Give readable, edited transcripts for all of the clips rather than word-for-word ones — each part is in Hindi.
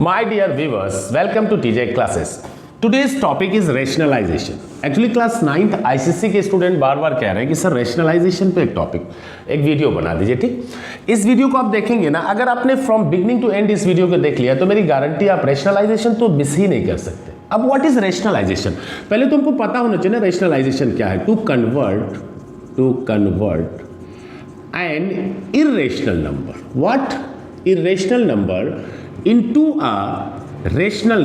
My dear viewers, welcome to TJ classes. Today's topic is rationalization. Actually class 9th ICC के स्टूडेंट बार बार कह रहे हैं कि सर रेशनलाइजेशन पे एक वीडियो बना दीजिए। ठीक, इस वीडियो को आप देखेंगे ना, अगर आपने फ्रॉम बिगनिंग टू एंड इस वीडियो को देख लिया तो मेरी गारंटी आप रेशनलाइजेशन तो मिस ही नहीं कर सकते। अब व्हाट इज रेशनलाइजेशन, पहले तुमको पता होना चाहिए ना रेशनलाइजेशन क्या है। To convert an irrational number, what, irrational number into a rational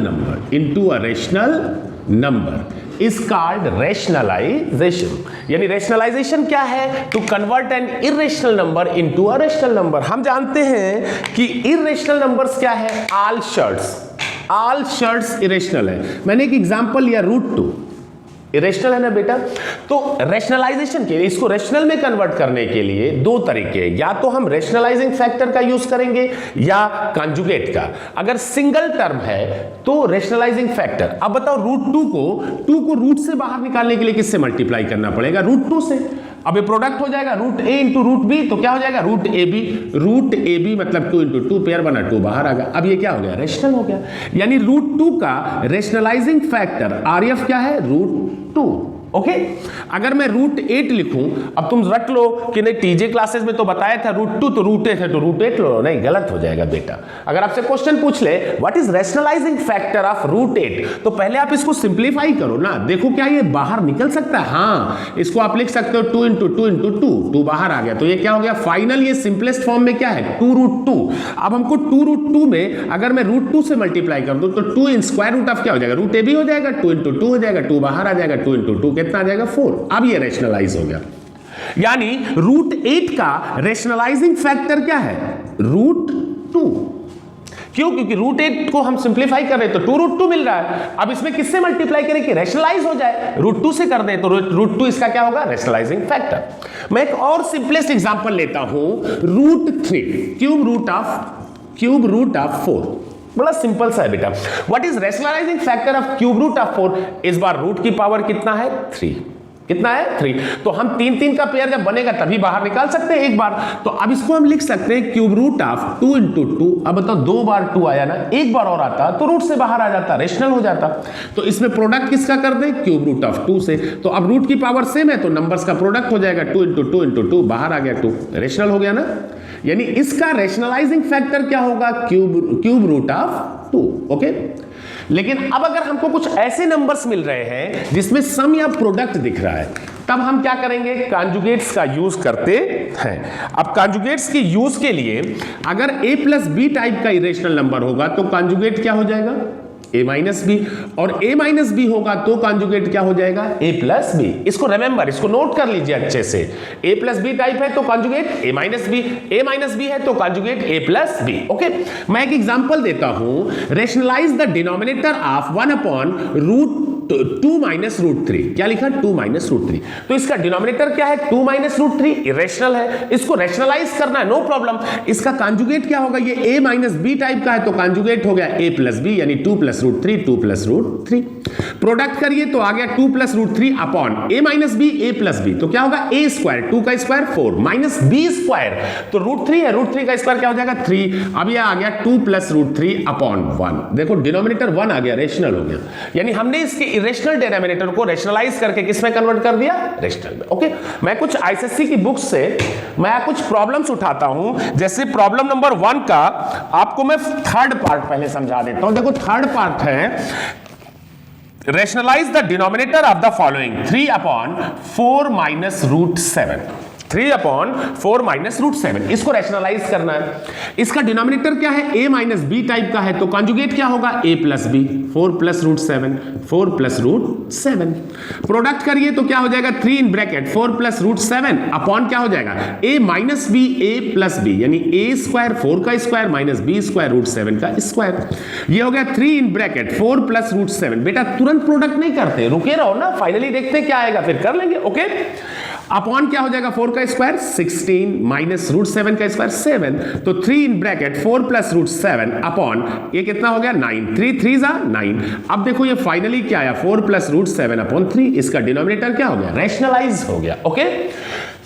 number is called rationalization। यानी rationalization क्या है? To convert an irrational number into a rational number। हम जानते हैं कि irrational numbers क्या है? all shirts irrational है। मैंने एक एग्जांपल लिया √2, इरेशनल है ना बेटा। तो रेशनलाइजेशन के लिए, इसको रेशनल में कन्वर्ट करने के लिए दो तरीके, या तो हम रेशनलाइजिंग फैक्टर का यूज करेंगे या कंजुगेट का। अगर सिंगल टर्म है तो रेशनलाइजिंग फैक्टर। अब बताओ √2 को रूट से बाहर निकालने के लिए किससे मल्टीप्लाई करना पड़ेगा? √2 से। अब ये प्रोडक्ट हो जाएगा √a इंटू √b, तो क्या हो जाएगा? √ab मतलब 2 इंटू 2 पेयर बना, 2 बाहर आ गया। अब ये क्या हो गया? रेशनल हो गया। यानी √2 का रेशनलाइजिंग फैक्टर RF क्या है? √2। ओके, अगर मैं √8 लिखूं, अब तुम रट लो कि नहीं टीजे क्लासेस में तो बताया था √2 तो √8 है तो √8 लो, नहीं, गलत हो जाएगा बेटा। अगर आपसे क्वेश्चन पूछ ले what is rationalizing factor of √8, तो पहले आप इसको सिंप्लीफाई करो ना, देखो क्या ये बाहर निकल सकता है। हाँ, इसको आप लिख सकते हो 2 इंटू 2 इंटू 2 बाहर आ गया, तो ये क्या हो गया? फाइनल ये सिंपलेस्ट फॉर्म में क्या है? 2√2। अब हमको 2√2 में अगर मैं √2 से मल्टीप्लाई कर दूं तो 2 इन स्क्वायर रूट ऑफ क्या हो जाएगा? √ab हो जाएगा, 2 इंटू 2 हो जाएगा, 2 बाहर आ जाएगा, 2 इंटू 2 कितना आ जाएगा? 4। अब ये रेशनलाइज हो गया। यानी √8 का रेशनलाइजिंग फैक्टर क्या है? √2। क्यों? क्योंकि √8 को हम सिंप्लीफाई कर रहे हैं तो 2√2 मिल रहा है। अब इसमें किससे मल्टीप्लाई करें कि रेशनलाइज हो जाए? √2 से कर दें तो √2 इसका क्या होगा? Rationalising factor. मैं एक और सिंपलेस्ट एग्जांपल लेता हूं, √3 क्यूब रूट ऑफ 4। बड़ा सिंपल सा है बेटा। What is rationalizing factor of cube root of 4? इस बार रूट की पावर कितना है? 3। कितना है? 3। तो हम 3 का पेयर जब बनेगा तभी बाहर निकाल सकते हैं एक बार। तो अब इसको हम लिख सकते हैं क्यूब रूट ऑफ 2 इंटू 2। अब बताओ 2 बार 2 आया ना, एक बार और आता तो रूट से बाहर आ जाता, रेशनल हो जाता। तो इसमें प्रोडक्ट किसका कर दे? क्यूब रूट ऑफ 2 से। तो अब रूट की पावर सेम है तो नंबर्स का प्रोडक्ट हो जाएगा 2 इंटू 2 इंटू 2, बाहर आ गया 2, रेशनल हो गया ना। यानी इसका रेशनलाइजिंग फैक्टर क्या होगा? Cube root of 2। ओके, लेकिन अब अगर हमको कुछ ऐसे नंबर्स मिल रहे हैं जिसमें सम या प्रोडक्ट दिख रहा है, तब हम क्या करेंगे? कॉन्जुगेट्स का यूज करते हैं। अब कॉन्जुगेट्स के यूज के लिए अगर a प्लस बी टाइप का इरेशनल नंबर होगा तो कॉन्जुगेट क्या हो जाएगा? a minus b. और a माइनस बी होगा तो कॉन्जुगेट क्या हो जाएगा? a plus b. इसको रिमेंबर, इसको नोट कर लीजिए अच्छे से। a प्लस बी टाइप है तो कॉन्जुगेट a माइनस बी है तो conjugate a plus b. Okay, मैं एक एग्जांपल देता हूं। Rationalise the denominator of 1/2 minus √3। क्या लिखा? 2 माइनस √3। तो इसका डिनोमिनेटर क्या है? 2 माइनस √3, इरेशनल है, इसको रेशनलाइज करना है, नो प्रॉब्लम। इसका कॉन्जुगेट क्या होगा? ये a माइनस बी टाइप का है तो कॉन्जुगेट हो गया a प्लस बी, यानी 2 प्लस √3। प्रोडक्ट करिए तो आ गया 2 plus √3 upon a minus b, a plus b, तो क्या होगा? a स्क्वायर, 2 का स्क्वायर 4 माइनस b स्क्वायर, तो √3 है, √3 का स्क्वायर क्या हो जाएगा? 3। अब ये आ गया 2 प्लस √3 अपॉन 1। देखो डिनोमिनेटर 1 आ गया, रेशनल हो गया। यानी हमने इसके इरेशनल डिनोमिनेटर को रेशनलाइज करके किसमें कन्वर्ट कर दिया? रेशनल में। ओके, मैं कुछ आईसीएससी की बुक्स से मैं कुछ प्रॉब्लम्स उठाता हूं। जैसे प्रॉब्लम नंबर 1 का आपको मैं थर्ड पार्ट पहले समझा देता हूं। देखो थर्ड पार्ट है, rationalise the denominator of the following 3/4 minus √7। 3/4 minus √7, इसको रैशनलाइज करना है। इसका डिनोमिनेटर क्या है? a माइनस बी टाइप का है तो कॉन्जुगेट क्या होगा? a plus b, 4 plus √7। Product करिए तो क्या हो जाएगा? 3 इन ब्रैकेट 4 प्लस √7 अपॉन क्या हो जाएगा? a minus b, a plus b, यानी a स्क्वायर 4 का स्क्वायर माइनस b स्क्वायर √7 का स्क्वायर। ये हो गया 3 इन ब्रैकेट 4 प्लस √7। बेटा तुरंत प्रोडक्ट नहीं करते, रुके रहो ना, फाइनली देखते क्या आएगा फिर कर लेंगे। ओके, अपॉन क्या हो जाएगा? 4 का स्क्वायर 16 माइनस √7 का स्क्वायर 7, तो 3 इन ब्रैकेट 4 प्लस √7 अपॉन ये कितना हो गया? 9। 3 3 9। अब देखो ये फाइनली क्या आया? 4 प्लस √7 अपॉन 3। इसका डिनोमिनेटर क्या हो गया? रेशनलाइज हो गया। ओके,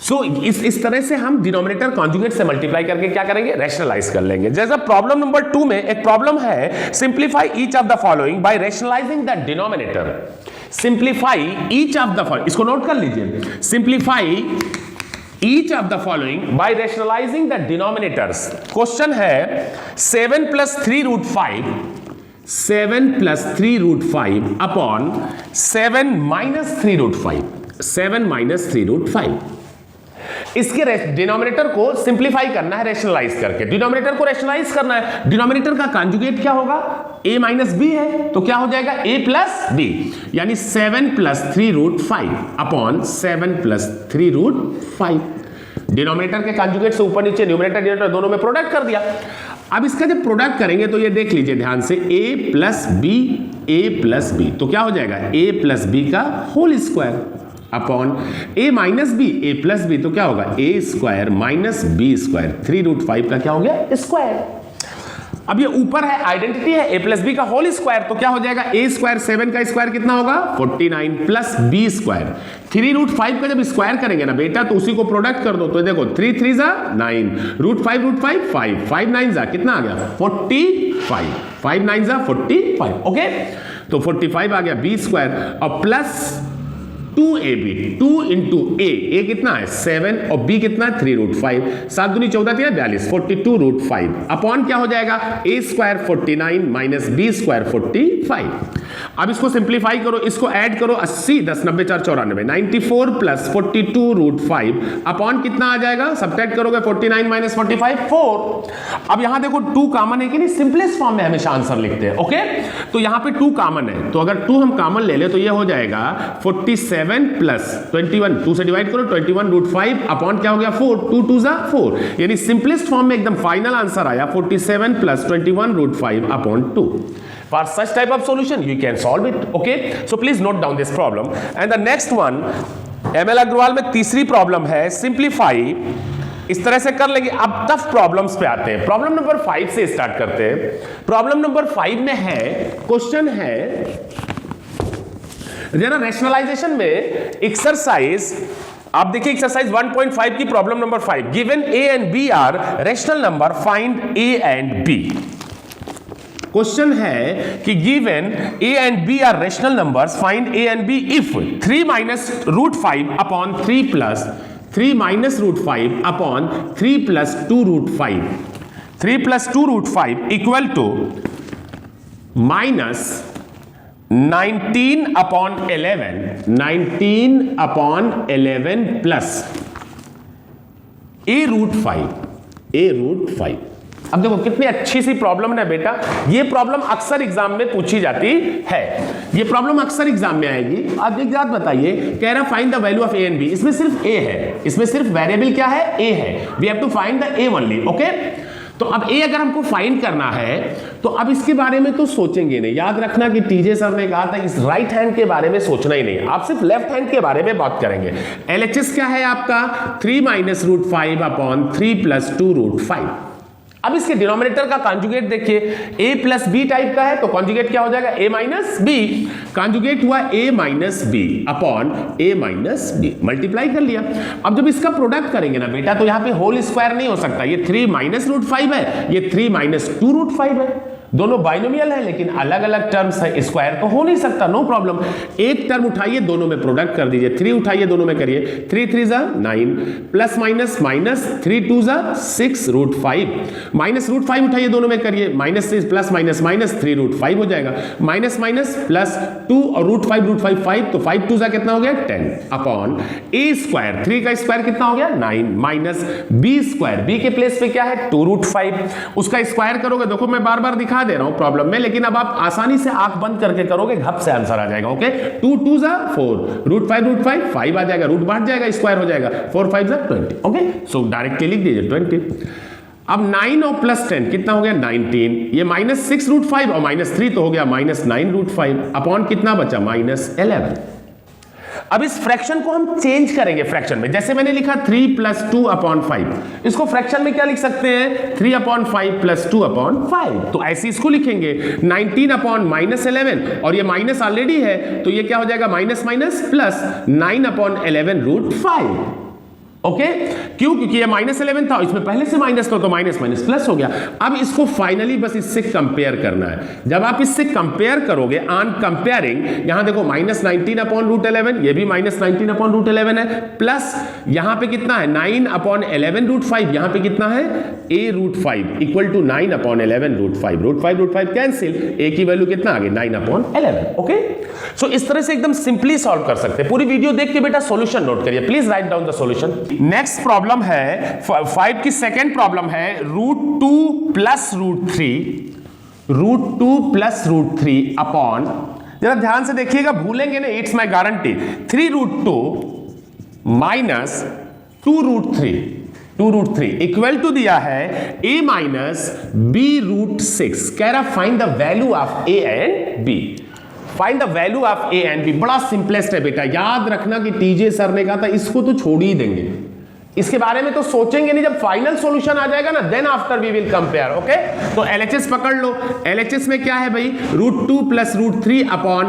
सो इस तरह से हम डिनोमिनेटर कॉन्जुगेट से मल्टीप्लाई करके क्या करेंगे, रैशनलाइज कर लेंगे। जैसा प्रॉब्लम नंबर 2 में एक प्रॉब्लम है, simplify each of the following bye rationalising the denominator. Simplify each of the following, इसको नोट कर लीजिए, simplify each of the following by rationalizing the denominators। Question है 7 plus 3 root 5 7 plus 3 root 5 upon 7 minus 3 root 5 7 minus 3 root 5। इसके डिनोमिनेटर को सिंप्लीफाई करना है रैशनलाइज करके, डिनोमिनेटर को रैशनलाइज करना है। डिनोमिनेटर का कॉन्जुगेट क्या होगा, a माइनस बी है, तो क्या हो जाएगा a प्लस बी, यानी 7 plus 3 root 5 upon 7 plus 3 root 5। Denominator के कॉन्जुगेट से ऊपर नीचे न्यूमरेटर डिनोमिनेटर दोनों में प्रोडक्ट कर दिया। अब इसका जब प्रोडक्ट करेंगे तो ये देख लीजिए ध्यान से, a प्लस बी, तो क्या हो जाएगा a प्लस बी का whole square upon a minus b, a plus b, तो क्या होगा a square minus b square, 3 root 5 का क्या हो गया स्क्वायर। अब ये ऊपर है, आइडेंटिटी है a प्लस बी का होल स्क्वायर, तो क्या हो जाएगा a स्क्वायर, 7 का स्क्वायर कितना होगा 49 प्लस बी स्क्वायर, 3 रूट 5 का जब स्क्वायर करेंगे ना बेटा तो उसी को प्रोडक्ट कर दो, तो देखो 3 3 जा 9, रूट 5 5 5 9 जा कितना आ गया 45, 5 9 जा 45, ओके, तो 45 आ गया बी स्क्वायर और प्लस 2ab, 2 इंटू a कितना है 7 और b कितना है 3 रूट 5, 7 दूनी 14 3 42, 42 रूट 5 अपॉन क्या हो जाएगा a square 49 minus b square 45। अब इसको सिंप्लीफाई करो, इसको ऐड करो, 80 10 90 4 94, 94 प्लस 42 रूट 5 अपॉन कितना आ जाएगा, सब्ट्रैक्ट करोगे 49 माइनस 45 4। अब यहां देखो 2 कॉमन है कि नहीं, सिंपलेस्ट फॉर्म में हमेशा आंसर लिखते हैं, ओके। तो यहां पे 2 कॉमन है, तो अगर 2 हम कॉमन ले ले तो ये हो जाएगा 47 प्लस 21, 2 से डिवाइड करो 21 रूट 5 अपॉन क्या हो गया 4, 2 2 जा 4, यानी सिंपलेस्ट फॉर्म में एकदम फाइनल आंसर आया 47 plus 21 root 5 upon 2। For such type of solution you can solve it, okay, so please note down this problem। and the next one ML Aggarwal में तीसरी प्रॉब्लम है सिंप्लीफाई, इस तरह से कर लेंगे। अब टफ प्रॉब्लम्स पे आते हैं, प्रॉब्लम नंबर 5 से स्टार्ट करते हैं। प्रॉब्लम नंबर 5 में है, क्वेश्चन है जरा रैशनलाइजेशन में एक्सरसाइज, आप देखिए एक्सरसाइज 1.5 की problem number 5, given a and b are rational number, find a and b। Question है कि given a and b are rational numbers, find a and b if 3 minus root 5 upon 3 plus 3 minus root 5 upon 3 plus 2 root 5, 3 plus 2 root 5 equal to minus 19 upon 11, 19 upon 11 plus a root 5। अब देखो कितनी अच्छी सी प्रॉब्लम है बेटा, ये प्रॉब्लम अक्सर एग्जाम में पूछी जाती है, ये प्रॉब्लम अक्सर एग्जाम में आएगी। अब एक बात बताइए, कह रहा find the value of a and b, इसमें सिर्फ a है, इसमें सिर्फ वेरिएबल क्या है a है, we have to find the a only, okay. तो अब a अगर हमको फाइंड करना है तो अब इसके बारे में तो सोचेंगे नहीं, याद रखना कि टीजे सर ने कहा था इस राइट हैंड के बारे में सोचना ही नहीं, आप सिर्फ लेफ्ट हैंड के बारे में बात करेंगे। LHS क्या है आपका 3 minus root 5 upon 3 plus 2 root 5। अब इसके डिनोमिनेटर का कॉन्जुगेट देखिए, a प्लस बी टाइप का है तो कॉन्जुगेट क्या हो जाएगा a माइनस बी, कॉन्जुगेट हुआ a minus b upon a minus b, multiply कर लिया। अब जब इसका प्रोडक्ट करेंगे ना बेटा तो यहां पे होल स्क्वायर नहीं हो सकता, ये 3 माइनस रूट 5 है, ये 3 माइनस 2 रूट 5 है, दोनों बाइनोमियल है लेकिन अलग अलग टर्म्स है, स्क्वायर तो हो नहीं सकता, नो प्रॉब्लम। एक टर्म उठाइए दोनों में प्रोडक्ट कर दीजिए, 3 उठाइए दोनों में करिए, 3 3 जा 9 प्लस माइनस माइनस 3 2 जा 6 रूट 5, माइनस रूट 5 उठाइए दोनों में करिए, minus 6 plus minus minus 3 root 5 हो जाएगा, माइनस माइनस प्लस 2 और रूट 5 5, तो 5 2 जा कितना हो गया 10 अपॉन a स्क्वायर, 3 का स्क्वायर कितना हो गया 9 माइनस b स्क्वायर, b के प्लेस पे क्या है 2 रूट 5, उसका स्क्वायर करोगे, देखो मैं बार बार दिखा दे रहा हूं प्रॉब्लम में, लेकिन अब आप आसानी से आंख बंद करके करोगे घप से आंसर आ जाएगा, ओके। 2 2 जा 4, रूट 5 5 आ जाएगा, रूट बढ़ जाएगा, स्क्वायर हो जाएगा, 4 5 जा 20, ओके। सो डायरेक्टली लिख दीजिए 20। अब 9 और प्लस 10 कितना हो गया 19, ये माइनस 6 रूट 5 और माइनस 3 तो हो गया माइनस 9 रूट 5 अपॉन कितना बचा माइनस 11। अब इस फ्रैक्शन को हम चेंज करेंगे फ्रैक्शन में, जैसे मैंने लिखा 3 प्लस 2 अपॉन 5, इसको फ्रैक्शन में क्या लिख सकते हैं 3 अपॉन 5 प्लस 2 अपॉन 5, तो ऐसे इसको लिखेंगे 19 अपॉन माइनस 11, और ये माइनस ऑलरेडी है तो ये क्या हो जाएगा minus minus plus 9 upon 11 root 5, okay क्यों? क्योंकि ये -11 था, इसमें पहले से माइनस था तो माइनस माइनस प्लस हो गया। अब इसको फाइनली बस इससे कंपेयर करना है। जब आप इससे कंपेयर करोगे, ऑन कंपेयरिंग, यहां देखो -19/√11, ये भी -19/√11 है, प्लस यहां पे कितना है 9/11√5, यहां पे कितना है a√5 equal to 9/11√5, √5 cancel, a की वैल्यू कितना आ गई 9/11। ओके, सो इस तरह से एकदम सिंपली सॉल्व कर सकते हैं। पूरी वीडियो देख के बेटा सॉल्यूशन नोट करिए, please write down the solution. Next problem है 5 की सेकेंड प्रॉब्लम है √2 + √3 अपॉन, जरा ध्यान से देखिएगा, भूलेंगे ना, it's my guarantee, 3√2 minus 2√3 equal to दिया है a माइनस b√6। कह रहा find the value of a and b। Find the value of a and b, बड़ा सिंपलेस्ट है बेटा, याद रखना कि टीजे सर ने कहा था इसको तो छोड़ ही देंगे, इसके बारे में तो सोचेंगे नहीं, जब फाइनल सॉल्यूशन आ जाएगा ना then after we will compare. Okay, तो LHS पकड़ लो। LHS में क्या है भाई, √2 + √3 अपॉन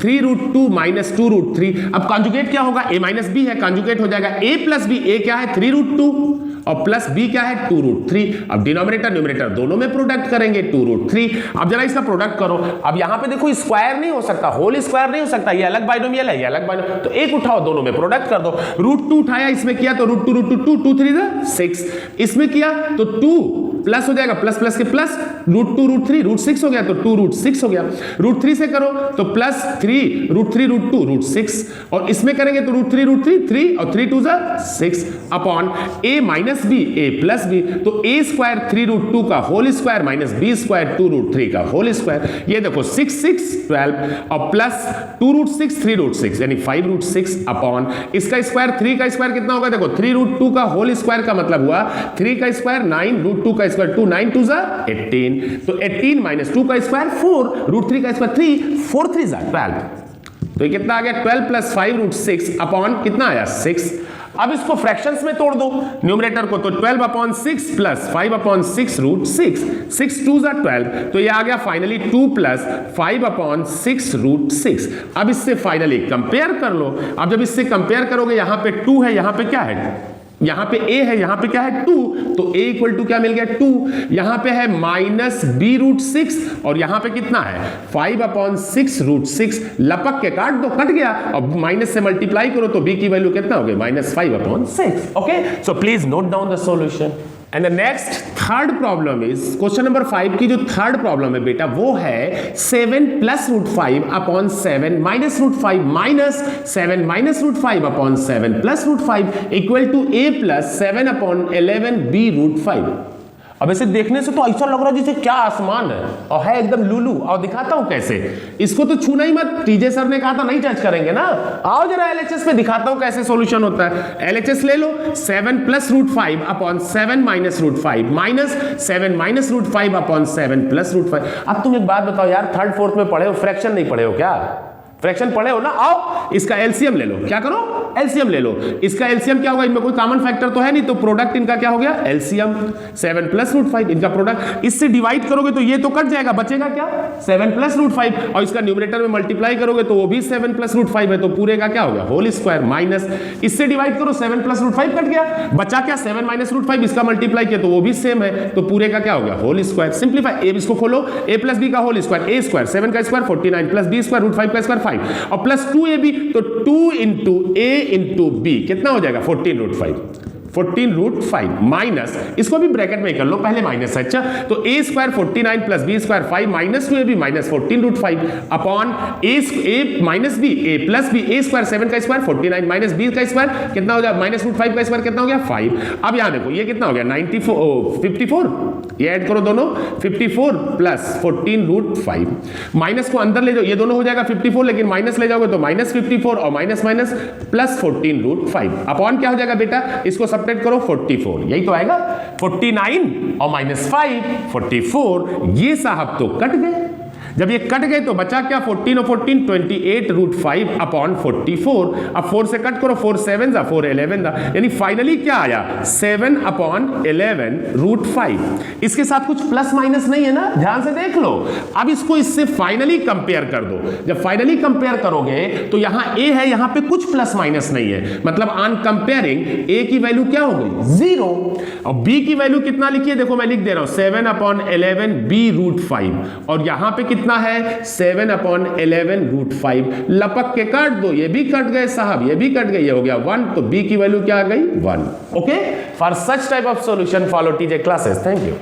3√2 माइनस 2√3। अब कॉन्जुगेट क्या होगा, a माइनस b है, कॉन्जुगेट हो जाएगा a + b। a क्या है 3√2 और प्लस b क्या है 2√3। अब डिनोमिनेटर न्यूमरेटर दोनों में प्रोडक्ट करेंगे 2√3। अब जरा इसका प्रोडक्ट करो। अब यहां पे देखो स्क्वायर नहीं हो सकता, होल स्क्वायर नहीं हो सकता, ये अलग बाइनोमियल है, ये अलग बाइनोमियल, तो एक उठाओ, दोनों में प्रोडक्ट कर दो। √2 उठाया, इसमें किया तो √2 2 3 6, इसमें किया तो 2 प्लस हो जाएगा, प्लस प्लस के प्लस, √2 √3 √6 हो गया तो 2√6 हो गया। √3 से करो तो प्लस 3 √3 √2 √6, और इसमें करेंगे तो √3 3 और 3 2 6 upon a minus b a plus b, तो a² 3√2 का होल स्क्वायर माइनस b² 2√3 का होल स्क्वायर। ये देखो 6 6 12 और प्लस 2√6 3√6 यानी 5√6 अपॉन इसका स्क्वायर, 3 का स्क्वायर कितना होगा, देखो 3√2 का होल स्क्वायर का मतलब हुआ 3 का स्क्वायर 9 √2 का स्क्वायर 2 9 2 18, तो 18 माइनस 2 का स्क्वायर 4 √3 का स्क्वायर 3 4 3 12, तो ये कितना आ गया 12 + 5√6 अपॉन कितना आया 6। अब इसको फ्रैक्शंस में तोड़ दो न्यूमरेटर को, तो 12/6 + 5/6 √6, 6 2 12, तो ये आ गया फाइनली 2 + 5/6 √6। अब इससे फाइनली कंपेयर कर लो। अब जब इससे कंपेयर करोगे, यहां पे 2 है, यहां पे क्या है, यहां पे a है, यहां पे क्या है 2, तो a इक्वल टू क्या मिल गया 2, यहां पे है माइनस b√6 और यहां पे कितना है 5/6 √6, लपक के काट दो, कट गया, और माइनस से मल्टीप्लाई करो तो b की वैल्यू कितना हो गई -5/6। Okay, so please note down the solution. And the next third problem is question number 5 की जो थर्ड प्रॉब्लम है बेटा वो है 7 + √5 upon 7 minus √5 minus 7 minus √5 upon 7 plus √5 equal to a + 7/11 b√5। अब ऐसे देखने से तो ऐसा लग रहा है जैसे क्या आसमान है, और है एकदम लूलू। और दिखाता हूं कैसे, इसको तो छूना ही मत, टीजे सर ने कहा था नहीं टच करेंगे ना। आओ जरा LHS पे दिखाता हूं कैसे सॉल्यूशन होता है। LHS ले लो, 7 + √5 upon 7 minus √5 minus 7 minus √5 upon 7 plus √5। अब तुम एक बात बताओ यार, थर्ड फोर्थ में पढ़े हो, फ्रैक्शन नहीं पढ़े हो क्या? फ्रैक्शन पढ़े हो ना। आओ इसका एलसीएम ले लो, क्या करो एलसीएम ले लो। इसका एलसीएम क्या होगा, इनमें कोई कॉमन फैक्टर तो है नहीं, तो प्रोडक्ट इनका क्या हो गया एलसीएम 7 + √5 इनका प्रोडक्ट। इससे डिवाइड करोगे तो ये तो कट जाएगा, बचेगा क्या 7 + √5, और इसका न्यूमरेटर में मल्टीप्लाई करोगे तो वो भी 7 + √5 है, तो पूरे का क्या हो गया होल स्क्वायर, माइनस इससे डिवाइड करो 7 + √5 कट गया, बचा क्या 7 माइनस √5, इसका मल्टीप्लाई किया तो वो भी सेम है, तो पूरे का क्या हो गया होल स्क्वायर। सिंपलीफाई, ए इसको खोलो, a + b का होल स्क्वायर, a² 7 का स्क्वायर 49 प्लस b² √5 का स्क्वायर 5 और प्लस 2ab, तो 2 × a × b कितना हो जाएगा 14√5 माइनस, इसको भी ब्रैकेट में कर लो, पहले माइनस है, अच्छा तो a² 49 plus b² 5 minus 2ab minus 14√5 upon a minus b a plus b a² 7 का स्क्वायर 49 माइनस b का स्क्वायर कितना हो जाएगा माइनस √5 का स्क्वायर कितना हो गया 5। अब यहां देखो ये कितना हो गया 54, ये ऐड करो दोनों 54 प्लस 14√5, माइनस को अंदर ले जाओ, ये दोनों हो जाएगा 54, लेकिन माइनस ले जाओगे तो माइनस 54 और माइनस माइनस प्लस 14√5 अपॉन क्या हो जाएगा बेटा, इसको सब्ट्रैक्ट करो 44, यही तो आएगा 49 और -5 44, ये साहब तो कट गए। जब ये कट गए तो बचा क्या 14 और 14 28 रूट 5 अपॉन 44। अब 4 से कट करो 4 7 जा 4 11 जा, यानी फाइनली क्या आया 7 अपॉन 11 रूट 5। इसके साथ कुछ प्लस माइनस नहीं है ना, ध्यान से देख लो। अब इसको इससे फाइनली कंपेयर कर दो। जब फाइनली कंपेयर करोगे तो यहां a है, यहां पे कुछ प्लस माइनस नहीं है, मतलब ऑन कंपेयरिंग a की वैल्यू क्या हो गई 0 और b की वैल्यू कितना लिखी है, देखो मैं लिख दे रहा हूं 7 अपॉन 11 b रूट 5 और यहां पे कितना है 7 अपॉन 11 रूट 5। लपक के काट दो, ये भी कट गए साहब, ये भी कट गए, ये हो गया 1, तो b की वैल्यू क्या आ गई 1। Okay, for such type of solution follow TJ classes. Thank you.